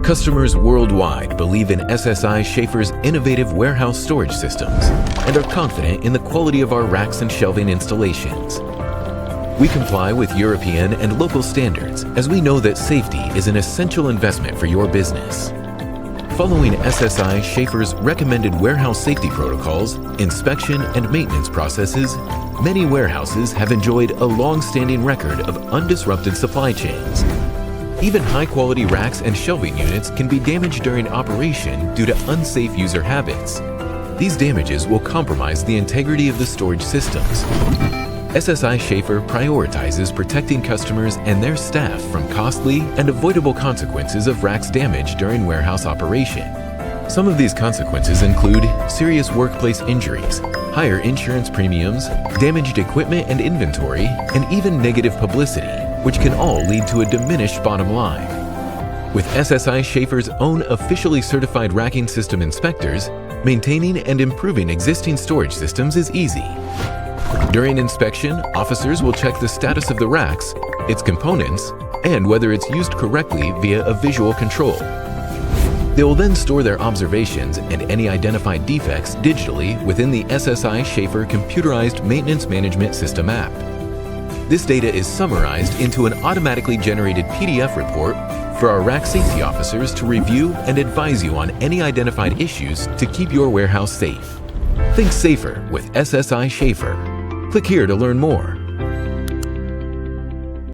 Customers worldwide believe in SSI Schaefer's innovative warehouse storage systems and are confident in the quality of our racks and shelving installations. We comply with European and local standards as we know that safety is an essential investment for your business. Following SSI Schaefer's recommended warehouse safety protocols, inspection, and maintenance processes, many warehouses have enjoyed a long-standing record of undisrupted supply chains. Even high-quality racks and shelving units can be damaged during operation due to unsafe user habits. These damages will compromise the integrity of the storage systems. SSI Schaefer prioritizes protecting customers and their staff from costly and avoidable consequences of racks damage during warehouse operation. Some of these consequences include serious workplace injuries, higher insurance premiums, damaged equipment and inventory, and even negative publicity, which can all lead to a diminished bottom line. With SSI Schaefer's own officially certified racking system inspectors, maintaining and improving existing storage systems is easy. During inspection, officers will check the status of the racks, its components, and whether it's used correctly via a visual control. They will then store their observations and any identified defects digitally within the SSI Schaefer Computerized Maintenance Management System app. This data is summarized into an automatically generated PDF report for our rack safety officers to review and advise you on any identified issues to keep your warehouse safe. Think safer with SSI Schaefer. Click here to learn more.